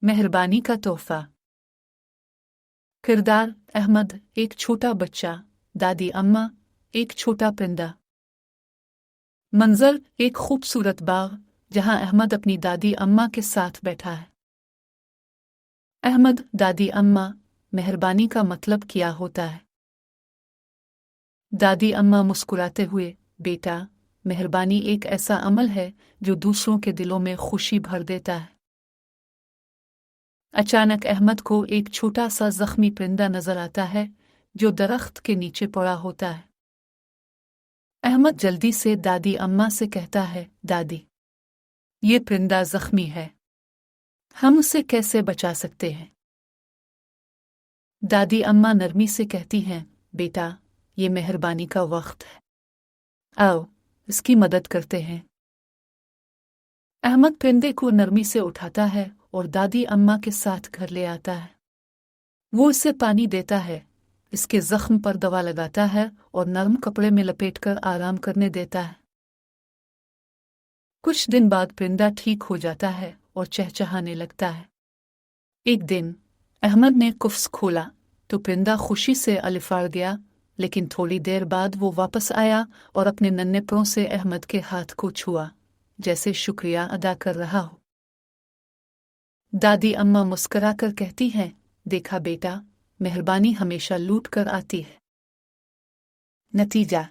मेहरबानी का तोहफा। किरदार अहमद, एक छोटा बच्चा, दादी अम्मा, एक छोटा परिंदा। मंजर, एक खूबसूरत बाग जहां अहमद अपनी दादी अम्मा के साथ बैठा है। अहमद, दादी अम्मा, मेहरबानी का मतलब क्या होता है? दादी अम्मा मुस्कुराते हुए, बेटा, मेहरबानी एक ऐसा अमल है जो दूसरों के दिलों में खुशी भर देता है। अचानक अहमद को एक छोटा सा जख्मी परिंदा नजर आता है जो दरख्त के नीचे पड़ा होता है। अहमद जल्दी से दादी अम्मा से कहता है, दादी, ये परिंदा जख्मी है, हम उसे कैसे बचा सकते हैं? दादी अम्मा नरमी से कहती हैं, बेटा, ये मेहरबानी का वक्त है, आओ इसकी मदद करते हैं। अहमद परिंदे को नरमी से उठाता है और दादी अम्मा के साथ घर ले आता है। वो इसे पानी देता है, इसके जख्म पर दवा लगाता है और नरम कपड़े में लपेटकर आराम करने देता है। कुछ दिन बाद परिंदा ठीक हो जाता है और चहचहाने लगता है। एक दिन अहमद ने कुफ्स खोला तो परिंदा खुशी से अलिफाड़ गया, लेकिन थोड़ी देर बाद वो वापस आया और अपने नन्हे पांव से अहमद के हाथ को छुआ, जैसे शुक्रिया अदा कर रहा हो। दादी अम्मा मुस्कुराकर कहती हैं, देखा बेटा, मेहरबानी हमेशा लूट कर आती है। नतीजा,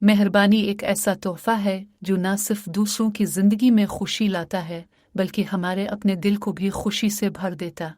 मेहरबानी एक ऐसा तोहफा है जो न सिर्फ दूसरों की जिंदगी में खुशी लाता है, बल्कि हमारे अपने दिल को भी खुशी से भर देता।